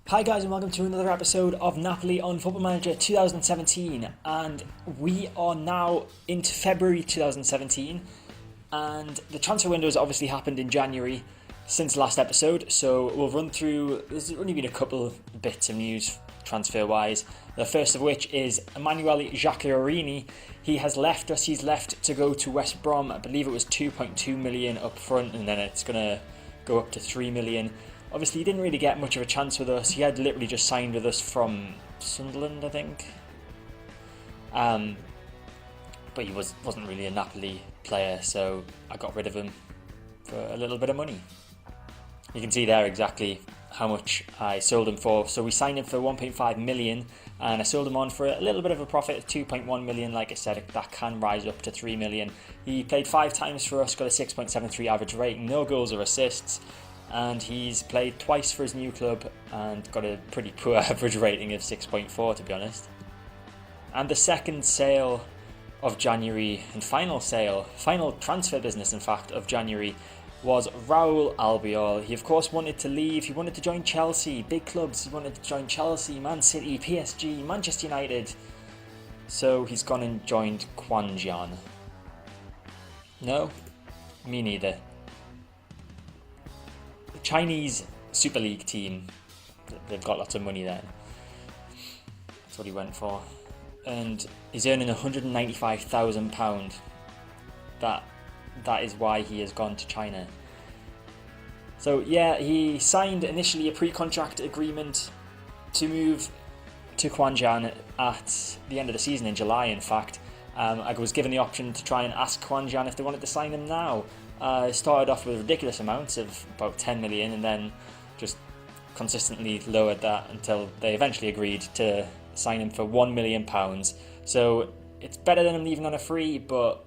Hi guys, and welcome to another episode of Napoli on Football Manager 2017, and we are now into February 2017, and the transfer window has obviously happened in January since last episode, so we'll run through. There's only been a couple bits of news transfer wise, the first of which is Emanuele Giacchierini. He has left us. He's left to go to West Brom. I believe it was 2.2 million up front, and then it's going to go up to 3 million. Obviously, he didn't really get much of a chance with us. He had literally just signed with us from Sunderland, I think. But he wasn't really a Napoli player, so I got rid of him for a little bit of money. You can see there exactly how much I sold him for. So we signed him for 1.5 million, and I sold him on for a little bit of a profit of 2.1 million. Like I said, that can rise up to 3 million. He played 5 times for us, got a 6.73 average rating, no goals or assists. And he's played twice for his new club and got a pretty poor average rating of 6.4, to be honest. And the second sale of January, and final transfer business in fact of January, was Raul Albiol. He of course wanted to leave. He wanted to join Chelsea, big clubs. He wanted to join Chelsea, Man City, PSG, Manchester United. So he's gone and joined Callejón. No, me neither. Chinese Super League team, they've got lots of money then. That's what he went for, and he's earning £195,000. That is why he has gone to China. So yeah, he signed initially a pre-contract agreement to move to Callejón at the end of the season in July. In fact, I was given the option to try and ask Callejón if they wanted to sign him now. Started off with ridiculous amounts of about 10 million and then just consistently lowered that until they eventually agreed to sign him for £1 million. So it's better than him leaving on a free, but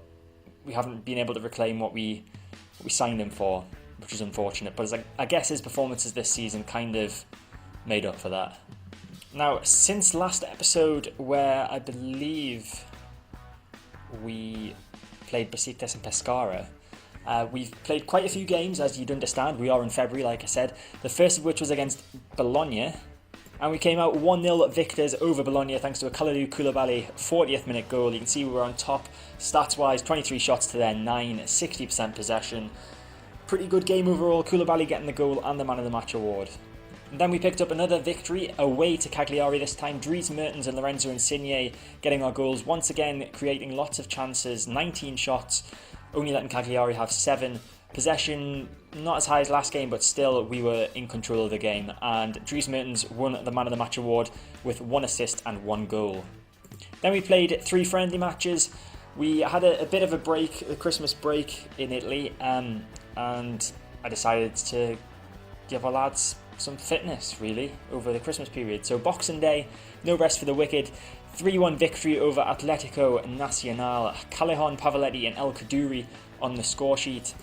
we haven't been able to reclaim what we signed him for, which is unfortunate. But I guess his performances this season kind of made up for that. Now, since last episode, where I believe we played Besiktas and Pescara, we've played quite a few games, as you'd understand. We are in February, like I said. The first of which was against Bologna, and we came out 1-0 victors over Bologna thanks to a Kalidou Koulibaly 40th minute goal. You can see we were on top stats-wise, 23 shots to their 9, 60% possession. Pretty good game overall. Koulibaly getting the goal and the Man of the Match award. And then we picked up another victory away to Cagliari this time. Dries Mertens and Lorenzo Insigne getting our goals once again, creating lots of chances, 19 shots. Only letting Cagliari have 7. Possession, not as high as last game, but still we were in control of the game. And Dries Mertens won the Man of the Match award with 1 assist and 1 goal. Then we played 3 friendly matches. We had a bit of a break, a Christmas break in Italy, and I decided to give our lads some fitness, really, over the Christmas period. So Boxing Day, no rest for the wicked. 3-1 victory over Atletico Nacional. Callejón, Pavoletti and El Kaddouri on the score sheet.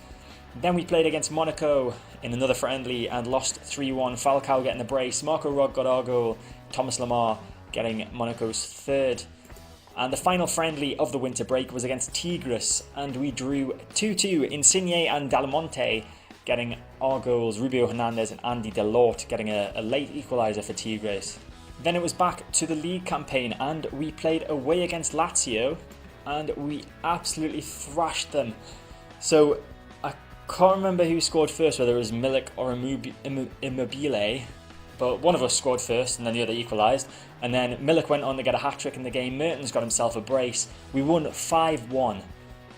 Then we played against Monaco in another friendly and lost 3-1. Falcao getting the brace. Marco Rog got our goal. Thomas Lemar getting Monaco's 3rd. And the final friendly of the winter break was against Tigres, and we drew 2-2. Insigne and Dalmonte getting our goals. Rubio Hernandez and Andy Delort getting a late equaliser for Tigres. Then it was back to the league campaign, and we played away against Lazio, and we absolutely thrashed them. So I can't remember who scored first, whether it was Milik or Immobile, but one of us scored first and then the other equalised. And then Milik went on to get a hat-trick in the game. Mertens got himself a brace. We won 5-1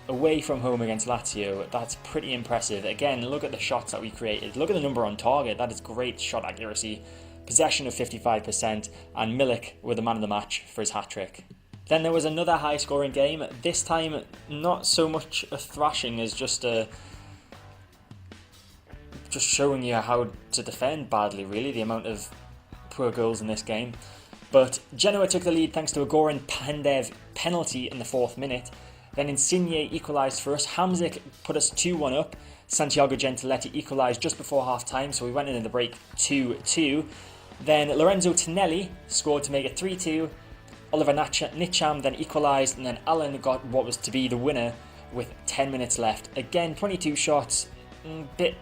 away from home against Lazio. That's pretty impressive. Again, look at the shots that we created. Look at the number on target. That is great shot accuracy. Possession of 55%, and Milik with the man of the match for his hat-trick. Then there was another high-scoring game. This time, not so much a thrashing as just showing you how to defend badly, really, the amount of poor goals in this game. But Genoa took the lead thanks to a Goran Pandev penalty in the 4th minute. Then Insigne equalised for us. Hamzik put us 2-1 up. Santiago Gentiletti equalised just before half-time, so we went into the break 2-2. Then Lorenzo Tonelli scored to make it 3-2. Oliver Nitcham then equalised, and then Allen got what was to be the winner with 10 minutes left. Again, 22 shots, bit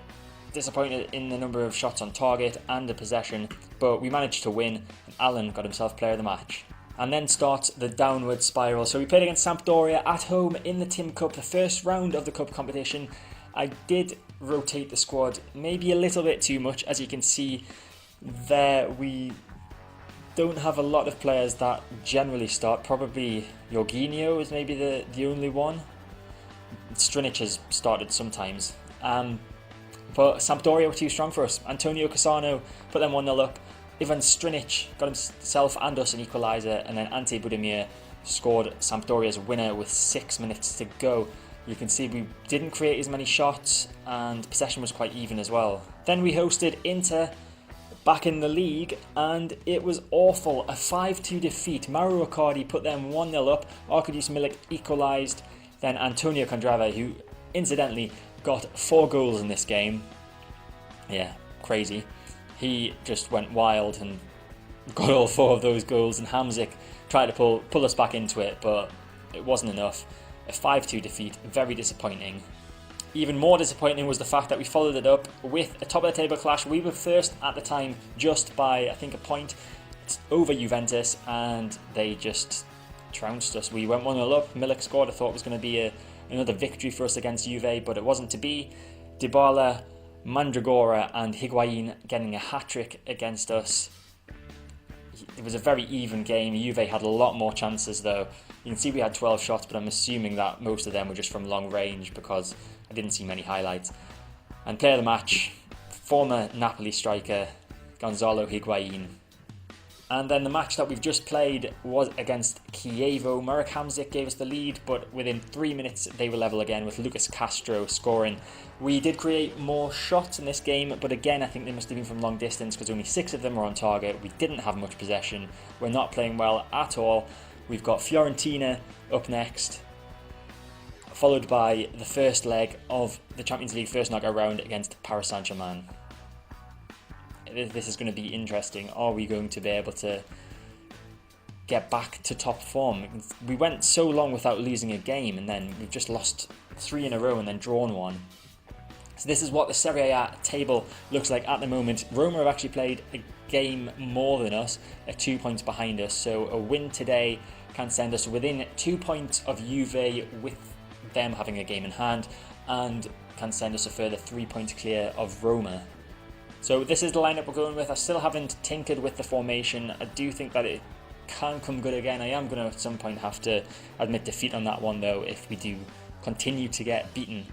disappointed in the number of shots on target and the possession. but we managed to win, and Alan got himself player of the match. And then starts the downward spiral. So we played against Sampdoria at home in the Tim Cup, the first round of the cup competition. I did rotate the squad maybe a little bit too much. As you can see there, we don't have a lot of players that generally start. Probably Jorginho is maybe the only one. Strinic has started sometimes. But Sampdoria were too strong for us. Antonio Cassano put them 1-0 up. Ivan Strinic got himself and us an equaliser, and then Ante Budimir scored Sampdoria's winner with 6 minutes to go. You can see we didn't create as many shots, and possession was quite even as well. Then we hosted Inter back in the league, and it was awful. A 5-2 defeat. Mauro Icardi put them 1-0 up. Arkadiusz Milik equalised. Then Antonio Kondrava, who incidentally got 4 goals in this game. Yeah, crazy. He just went wild and got all 4 of those goals, and Hamzik tried to pull us back into it, but it wasn't enough. A 5-2 defeat, very disappointing. Even more disappointing was the fact that we followed it up with a top of the table clash. We were first at the time just by, I think, a point. It's over Juventus, and they just trounced us. We went 1-0 up. Milik scored. I thought it was going to be another victory for us against Juve, but it wasn't to be. Dybala, Mandragora and Higuain getting a hat-trick against us. It was a very even game. Juve had a lot more chances though. You can see we had 12 shots, but I'm assuming that most of them were just from long range because I didn't see many highlights. And player of the match, former Napoli striker Gonzalo Higuain. And then the match that we've just played was against Chievo. Marek Hamzik gave us the lead, but within 3 minutes they were level again with Lucas Castro scoring. We did create more shots in this game, but again I think they must have been from long distance because only 6 of them were on target. We didn't have much possession. We're not playing well at all. We've got Fiorentina up next, followed by the first leg of the Champions League first knockout round against Paris Saint-Germain. This is going to be interesting. Are we going to be able to get back to top form? We went so long without losing a game, and then we've just lost 3 in a row and then drawn 1. So this is what the Serie A table looks like at the moment. Roma have actually played a game more than us, 2 points behind us. So a win today can send us within 2 points of Juve with them having a game in hand, and can send us a further 3 points clear of Roma. So this is the lineup we're going with. I still haven't tinkered with the formation. I do think that it can come good again. I am going to at some point have to admit defeat on that one though if we do continue to get beaten.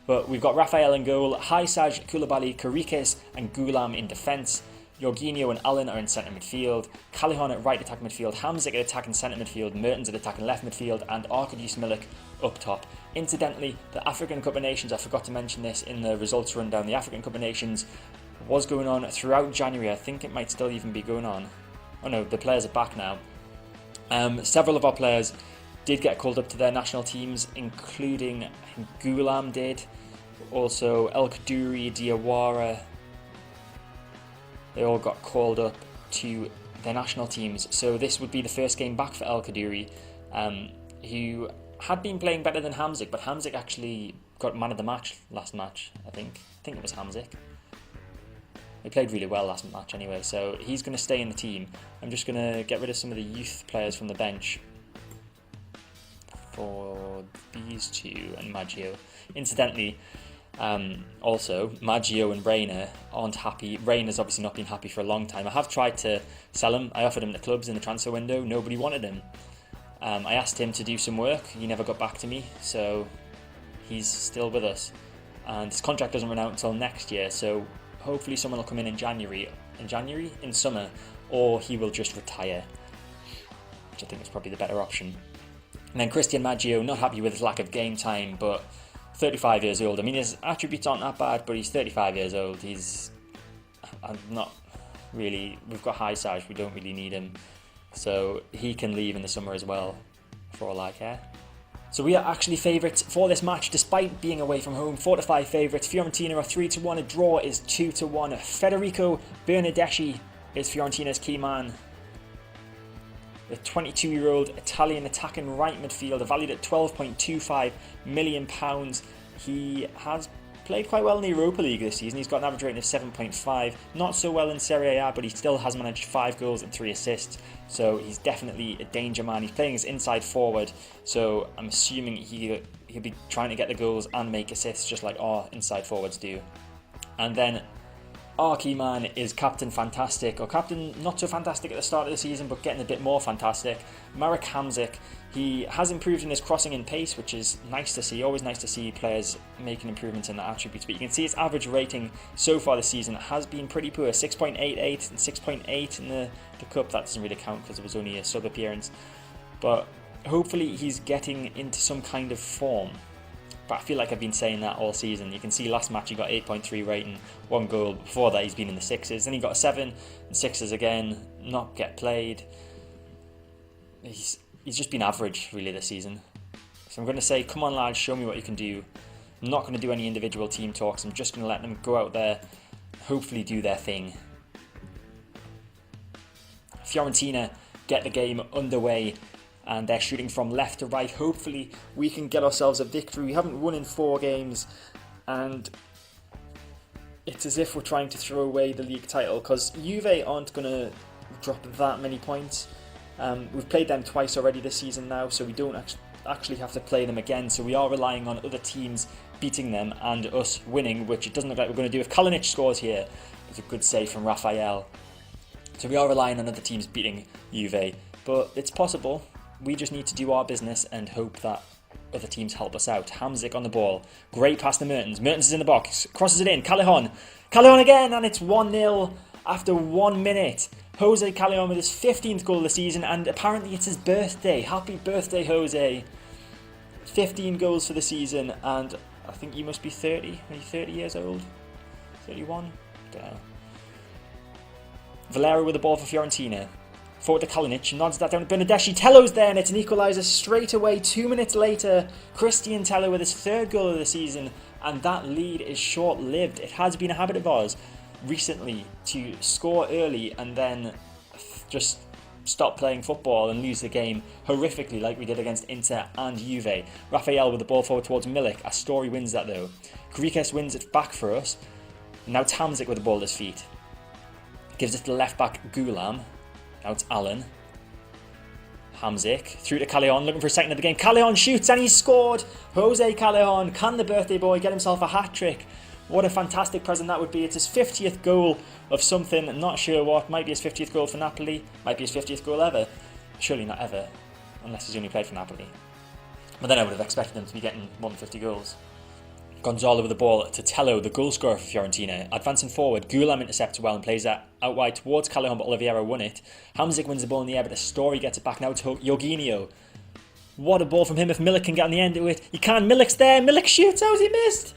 But we've got Rafael in goal, Haisaj, Koulibaly, Karikas and Gulam in defence. Jorginho and Allen are in centre midfield. Callejón at right attack midfield. Hamzik at attacking centre midfield. Mertens at attacking left midfield. And Arkadiusz Milik up top. Incidentally, the African Cup of Nations, I forgot to mention this in the results rundown, the African Cup of Nations was going on throughout January. I think it might still even be going on. Oh no, the players are back now. Several of our players did get called up to their national teams, including I think Gulam did, also El Kaduri, Diawara. They all got called up to their national teams. So this would be the first game back for El Kaduri, who had been playing better than Hamzik, but Hamzik actually got man of the match last match. I think it was Hamzik. He played really well last match anyway, so he's going to stay in the team. I'm just going to get rid of some of the youth players from the bench for these two and Maggio. Incidentally, also, Maggio and Reina aren't happy. Reina's obviously not been happy for a long time. I have tried to sell him. I offered him to clubs in the transfer window. Nobody wanted him. I asked him to do some work. He never got back to me, so he's still with us. And his contract doesn't run out until next year, so hopefully someone will come in summer, or he will just retire, which I think is probably the better option. And then Christian Maggio, not happy with his lack of game time, but 35 years old. I mean, his attributes aren't that bad, but he's 35 years old. I'm not really, we've got high size, we don't really need him. So he can leave in the summer as well, for all I care. So we are actually favourites for this match, despite being away from home. 4-5 favourites. Fiorentina are 3-1. A draw is 2-1. Federico Bernardeschi is Fiorentina's key man. The 22-year-old Italian attacking right midfielder, valued at £12.25 million. He has played quite well in the Europa League this season. He's got an average rating of 7.5. Not so well in Serie A, but he still has managed 5 goals and 3 assists. So he's definitely a danger man. He's playing as inside forward, so I'm assuming he'll be trying to get the goals and make assists just like our inside forwards do. And then our key man is Captain Fantastic, or Captain Not So Fantastic at the start of the season, but getting a bit more fantastic, Marek Hamsik. He has improved in his crossing and pace, which is nice to see. Always nice to see players making improvements in the attributes. But you can see his average rating so far this season has been pretty poor. 6.88 and 6.8 in the Cup. That doesn't really count because it was only a sub appearance. But hopefully he's getting into some kind of form. But I feel like I've been saying that all season. You can see last match he got 8.3 rating, 1 goal. Before that he's been in the 6s. Then he got a 7 and 6s again. Not get played. He's just been average, really, this season. So I'm going to say, come on, lads, show me what you can do. I'm not going to do any individual team talks. I'm just going to let them go out there, hopefully do their thing. Fiorentina get the game underway, and they're shooting from left to right. Hopefully we can get ourselves a victory. We haven't won in 4 games, and it's as if we're trying to throw away the league title, because Juve aren't going to drop that many points. We've played them twice already this season now, so we don't actually have to play them again. So we are relying on other teams beating them and us winning, which it doesn't look like we're going to do. If Kalinic scores here, it's a good save from Raphael. So we are relying on other teams beating Juve, but it's possible. We just need to do our business and hope that other teams help us out. Hamsik on the ball. Great pass to Mertens. Mertens is in the box. Crosses it in. Callejón. Callejón again, and it's 1-0 after 1 minute. Jose Callejón with his 15th goal of the season, and apparently it's his birthday. Happy birthday, Jose. 15 goals for the season, and I think he must be 30, maybe 30 years old. 31? Don't know. Valero with the ball for Fiorentina. Forward to Kalinic, nods that down to Bernardeschi. Tello's there, and it's an equaliser straight away. 2 minutes later, Christian Tello with his 3rd goal of the season, and that lead is short-lived. It has been a habit of ours recently to score early and then just stop playing football and lose the game horrifically like we did against Inter and Juve. Raphael with the ball forward towards Milik. Astori wins that though. Grikes wins it back for us. Now Hamsik with the ball at his feet. Gives it to the left back Gulam. Now it's Allen. Hamsik through to Callejón, looking for a second of the game. Callejón shoots and he's scored. Jose Callejón, can the birthday boy get himself a hat-trick? What a fantastic present that would be. It's his 50th goal of something, not sure what. Might be his 50th goal for Napoli. Might be his 50th goal ever. Surely not ever, unless he's only played for Napoli. But then I would have expected him to be getting more than 50 goals. Gonzalo with the ball to Tello, the goal scorer for Fiorentina. Advancing forward, Gulam intercepts well and plays that out wide towards Callejón, but Oliveira won it. Hamsik wins the ball in the air, but Astori gets it back now to Jorginho. What a ball from him if Milik can get on the end of it. He can, Milik's there, Milik shoots, how's he missed?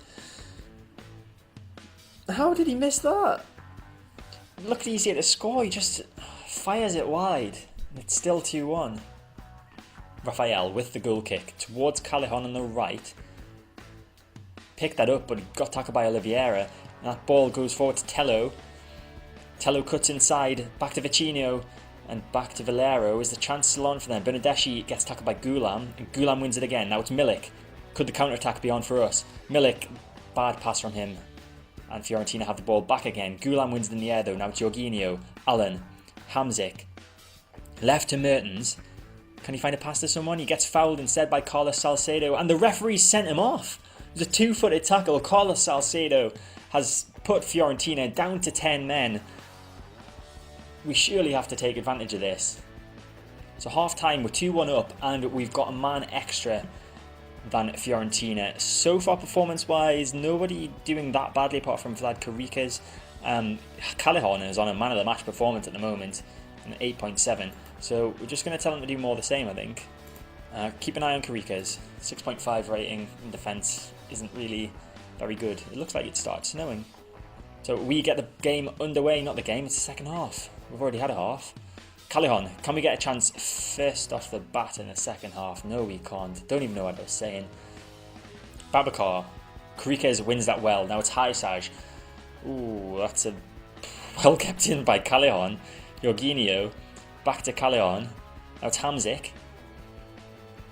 How did he miss that? Looked easy to score, he just fires it wide. It's still 2-1. Raphael with the goal kick towards Callejón on the right. Picked that up, but he got tackled by Oliveira. And that ball goes forward to Tello. Tello cuts inside, back to Vicinho, and back to Valero. Is the chance still on for them? Bernardeschi gets tackled by Gulam, and Gulam wins it again. Now it's Milik. Could the counter-attack be on for us? Milik, bad pass from him. And Fiorentina have the ball back again. Gulam wins it in the air though. Now it's Jorginho, Allen, Hamsik. Left to Mertens. Can he find a pass to someone? He gets fouled instead by Carlos Salcedo, and the referee sent him off. It was a 2-footed tackle. Carlos Salcedo has put Fiorentina down to 10 men. We surely have to take advantage of this. So half time, we're 2-1 up, and we've got a man extra than Fiorentina. So far, performance-wise, nobody doing that badly apart from Vlad Callejón. Callejón is on a man-of-the-match performance at the moment, an 8.7. So we're just going to tell him to do more of the same, I think. Keep an eye on Callejón. 6.5 rating in defence isn't really very good. It looks like it starts snowing. So we get the game underway, not the game, it's the second half. We've already had a half. Callejón, can we get a chance first off the bat in the second half? No, we can't. Don't even know what I was saying. Babacar. Callejón wins that well. Now it's Haisaj. Ooh, that's a well kept in by Callejón. Jorginho. Back to Callejón. Now it's Hamsik.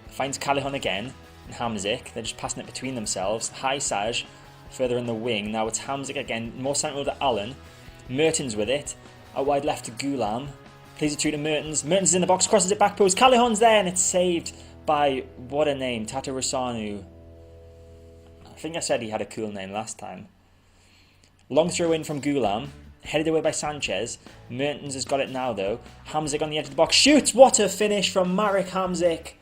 Finds Callejón again. And Hamsik. They're just passing it between themselves. Haisaj further in the wing. Now it's Hamzik again, more central to Allen. Mertens with it. Out wide left to Gulam. Plays it through to Mertens. Mertens is in the box, crosses it back post. Callejon's there and it's saved by, what a name, Tata Rusanu. I think I said he had a cool name last time. Long throw in from Gulam. Headed away by Sanchez. Mertens has got it now though. Hamzik on the edge of the box. Shoots! What a finish from Marek Hamzik.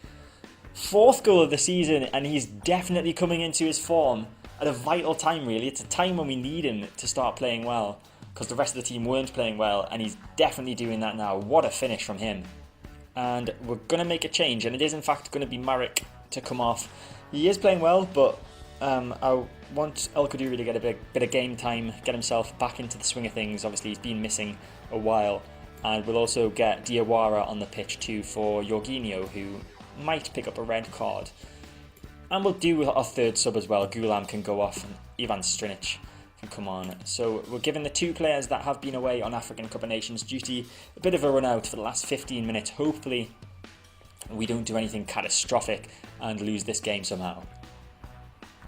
4th goal of the season, and he's definitely coming into his form at a vital time really. It's a time when we need him to start playing well, because the rest of the team weren't playing well, and he's definitely doing that now. What a finish from him. And we're going to make a change, and it is in fact going to be Marek to come off. He is playing well, but I want El Kaddouri to get a bit of game time, get himself back into the swing of things. Obviously he's been missing a while, and we'll also get Diawara on the pitch too for Jorginho, who might pick up a red card. And we'll do our 3rd sub as well. Gulam can go off and Ivan Strinic can come on. So we're giving the 2 players that have been away on African Cup of Nations duty a bit of a run out for the last 15 minutes. Hopefully we don't do anything catastrophic and lose this game somehow.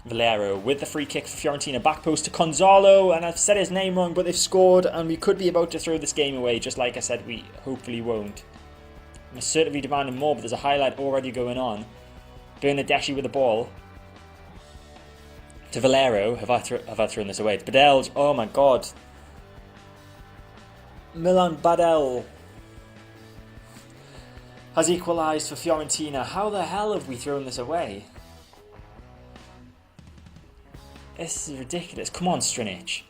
Valero with the free kick for Fiorentina, back post to Gonzalo, and I've said his name wrong, but they've scored and we could be about to throw this game away, just like I said we hopefully won't. I'm certainly demanding more, but there's a highlight already going on. Bernardeschi with the ball to Valero. Have I thrown this away? It's Badel. Oh my god. Milan Badel has equalised for Fiorentina. How the hell have we thrown this away? This is ridiculous. Come on, Strinic.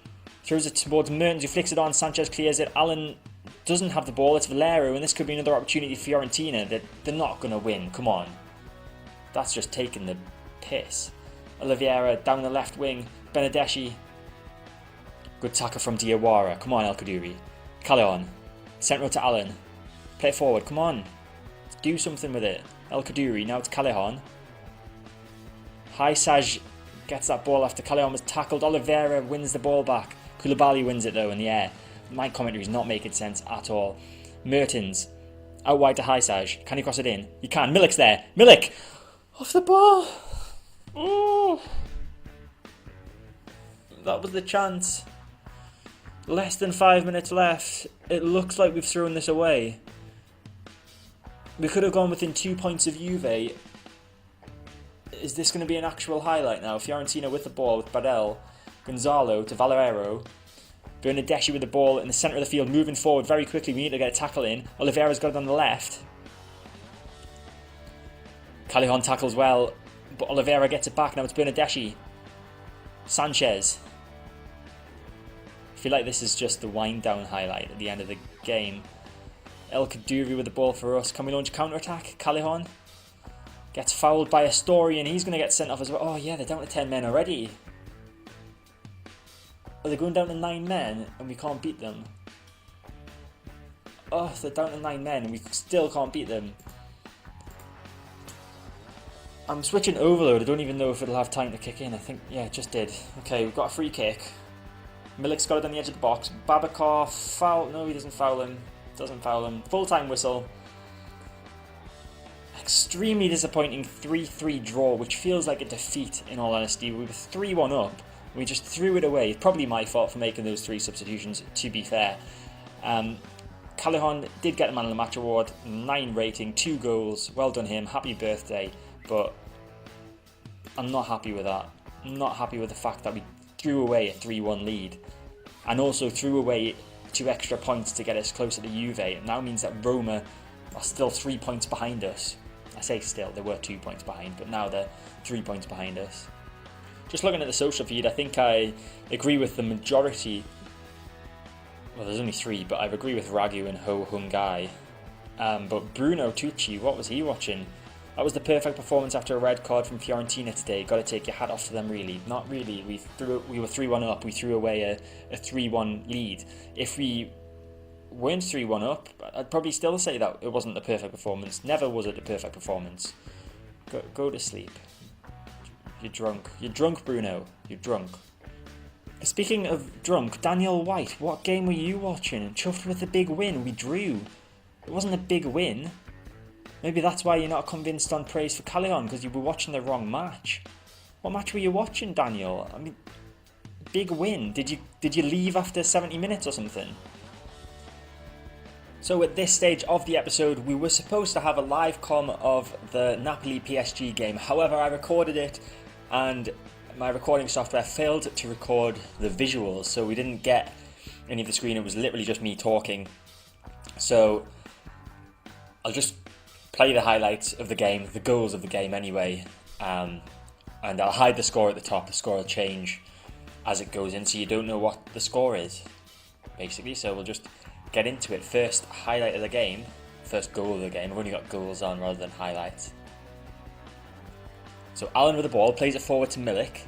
Throws it towards Mertens, who flicks it on. Sanchez clears it. Allen doesn't have the ball. It's Valero, and this could be another opportunity for Fiorentina. They're not going to win. Come on. That's just taking the piss. Oliveira down the left wing. Bernardeschi. Good tackle from Diawara. Come on, El Kaddouri. Callejón. Central to Allen. Play it forward. Come on. Let's do something with it. El Kaddouri. Now it's Callejón. Haisaj gets that ball after Callejón was tackled. Oliveira wins the ball back. Koulibaly wins it though in the air. My commentary is not making sense at all. Mertens. Out wide to Haisaj. Can he cross it in? He can. Milik's there. Milik! Off the ball! Oh! That was the chance. Less than 5 minutes left. It looks like we've thrown this away. We could have gone within 2 points of Juve. Is this going to be an actual highlight now? Fiorentina with the ball with Badel. Gonzalo to Valero. Bernardeschi with the ball in the centre of the field, moving forward very quickly. We need to get a tackle in. Oliveira's got it on the left. Callejón tackles well, but Oliveira gets it back. Now it's Bernardeschi. Sanchez. I feel like this is just the wind down highlight at the end of the game. El Kaddouri with the ball for us. Can we launch a counter-attack? Callejón gets fouled by Astori and he's going to get sent off as well. Oh yeah, they're down to 10 men already. Are they going down to 9 men and we can't beat them? Oh, they're down to 9 men and we still can't beat them. I'm switching overload. I don't even know if it'll have time to kick in. I think, yeah, it just did. Okay, we've got a free kick. Milik's got it on the edge of the box. Babakov, foul. No, he doesn't foul him. Doesn't foul him. Full-time whistle. Extremely disappointing 3-3 draw, which feels like a defeat in all honesty. We were 3-1 up. We just threw it away. Probably my fault for making those 3 substitutions, to be fair. Callejón did get the Man of the Match award. 9 rating, 2 goals. Well done him. Happy birthday. But I'm not happy with that. I'm not happy with the fact that we threw away a 3-1 lead. And also threw away 2 extra points to get us closer to Juve. It now means that Roma are still 3 points behind us. I say still, they were 2 points behind, but now they're 3 points behind us. Just looking at the social feed, I think I agree with the majority. Well, there's only 3, but I agree with Ragu and Ho Hung Gai. But Bruno Tucci, what was he watching? That was the perfect performance after a red card from Fiorentina today. Got to take your hat off to them, really. Not really. We were 3-1 up. We threw away a 3-1 lead. If we weren't 3-1 up, I'd probably still say that it wasn't the perfect performance. Never was it the perfect performance. Go to sleep. You're drunk. You're drunk, Bruno. You're drunk. Speaking of drunk, Daniel White, what game were you watching? Chuffed with the big win. We drew. It wasn't a big win. Maybe that's why you're not convinced on praise for Callejón, because you were watching the wrong match. What match were you watching, Daniel? I mean, big win. Did you leave after 70 minutes or something? So at this stage of the episode, we were supposed to have a live comm of the Napoli PSG game. However, I recorded it and my recording software failed to record the visuals, so we didn't get any of the screen. It was literally just me talking. So I'll just play the highlights of the game, the goals of the game anyway, and I'll hide the score at the top. The score will change as it goes in, so you don't know what the score is, basically. So we'll just get into it. First highlight of the game, first goal of the game. I've only got goals on rather than highlights. So Allen with the ball, plays it forward to Milik.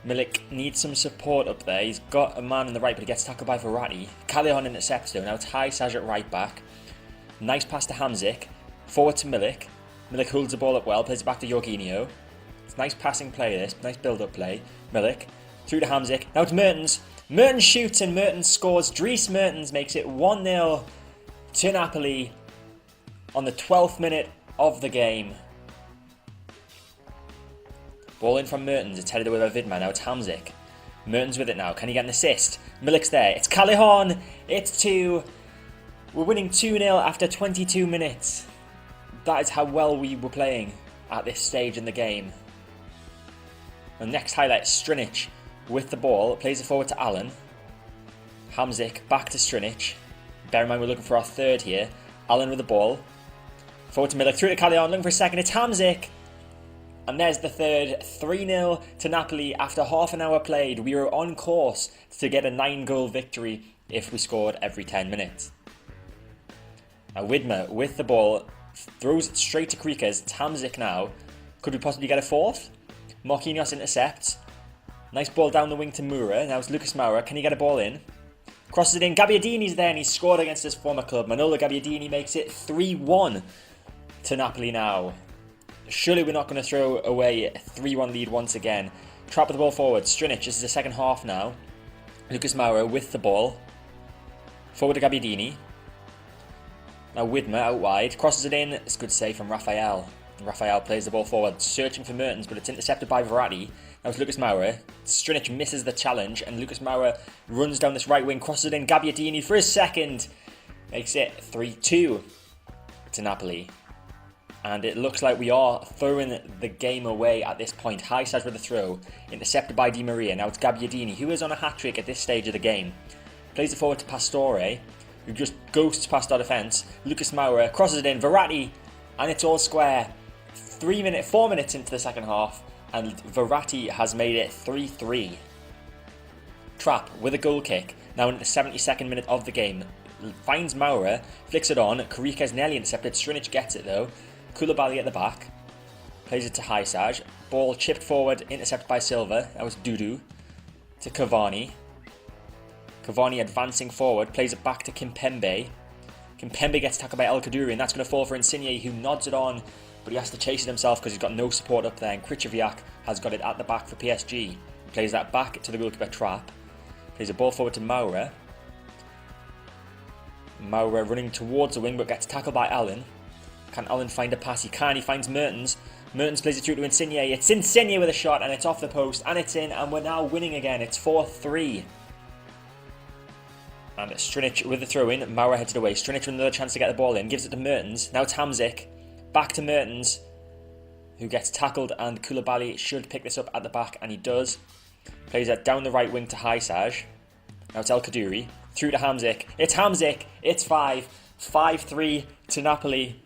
Milik needs some support up there. He's got a man on the right, but he gets tackled by Verratti. Callejón intercepts though. Now it's Hysaj at right back. Nice pass to Hamzik. Forward to Milik. Milik holds the ball up well, plays it back to Jorginho. It's nice passing play this, nice build-up play. Milik, through to Hamzik. Now it's Mertens. Mertens shoots and Mertens scores. Dries Mertens makes it 1-0 to Napoli on the 12th minute of the game. Ball in from Mertens, it's headed away by Vidman, now it's Hamzik. Mertens with it now, can he get an assist? Milik's there, it's Callejón, it's 2. We're winning 2-0 after 22 minutes. That is how well we were playing at this stage in the game. The next highlight, Strinic with the ball, plays it forward to Allen. Hamzik back to Strinic. Bear in mind we're looking for our third here. Allen with the ball. Forward to Milik, through to Callejón, looking for a second, it's Hamzik. And there's the third, 3-0 to Napoli after half an hour played. We were on course to get a 9-goal victory if we scored every 10 minutes. Now Widmer with the ball, throws it straight to Krikes. It's Hamzik now. Could we possibly get a fourth? Marquinhos intercepts. Nice ball down the wing to Moura. Now it's Lucas Moura. Can he get a ball in? Crosses it in. Gabbiadini's there and he scored against his former club. Manolo Gabbiadini makes it 3-1 to Napoli now. Surely we're not going to throw away a 3-1 lead once again. Trap with the ball forward. Strinic, this is the second half now. Lucas Moura with the ball. Forward to Gabbiadini. Now Widmer out wide. Crosses it in. It's a good save from Rafael. Rafael plays the ball forward, searching for Mertens, but it's intercepted by Verratti. Now it's Lucas Moura. Strinic misses the challenge, and Lucas Moura runs down this right wing, crosses it in. Gabbiadini for his second. Makes it 3-2 to Napoli. And it looks like we are throwing the game away at this point. Hysaj with a throw, intercepted by Di Maria. Now it's Gabbiadini, who is on a hat-trick at this stage of the game. Plays it forward to Pastore, who just ghosts past our defence. Lucas Moura crosses it in, Verratti, and it's all square. 4 minutes into the second half, and Verratti has made it 3-3. Trapp with a goal kick, now in the 72nd minute of the game. Finds Moura, flicks it on, Krikes nearly intercepted, Strinic gets it though. Koulibaly at the back, plays it to Hysaj, ball chipped forward, intercepted by Silva. That was Dudu to Cavani. Cavani advancing forward, plays it back to Kimpembe. Kimpembe gets tackled by El Kaddouri, and that's going to fall for Insigne, who nods it on, but he has to chase it himself because he's got no support up there, and Krychowiak has got it at the back for PSG. He plays that back to the goalkeeper Trapp, plays a ball forward to Moura. Moura running towards the wing, but gets tackled by Allen. Can Allen find a pass? He can. He finds Mertens. Mertens plays it through to Insigne. It's Insigne with a shot, and it's off the post, and it's in, and we're now winning again. It's 4-3. And Strinic with the throw-in. Moura heads it away. Strinic with another chance to get the ball in. Gives it to Mertens. Now it's Hamzik. Back to Mertens, who gets tackled, and Koulibaly should pick this up at the back, and he does. Plays it down the right wing to Hysaj. Now it's El Kaddouri. Through to Hamzik. It's Hamzik. It's 5-3 to Napoli.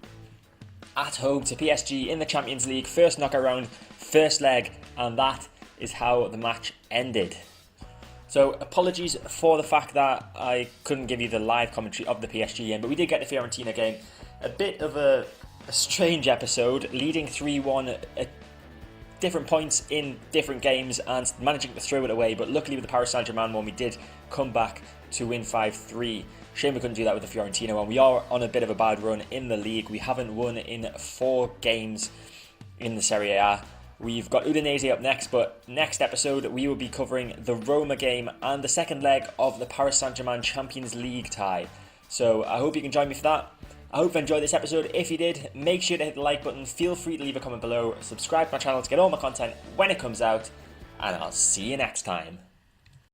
At home to PSG in the Champions League. First knockout round, first leg, and that is how the match ended. So apologies for the fact that I couldn't give you the live commentary of the PSG game, but we did get the Fiorentina game. A bit of a strange episode, leading 3-1 at different points in different games and managing to throw it away, but luckily with the Paris Saint-Germain one we did come back to win 5-3. Shame we couldn't do that with the Fiorentina one. We are on a bit of a bad run in the league. We haven't won in 4 games in the Serie A. We've got Udinese up next, but next episode we will be covering the Roma game and the second leg of the Paris Saint-Germain Champions League tie. So I hope you can join me for that. I hope you enjoyed this episode. If you did, make sure to hit the like button. Feel free to leave a comment below. Subscribe to my channel to get all my content when it comes out. And I'll see you next time.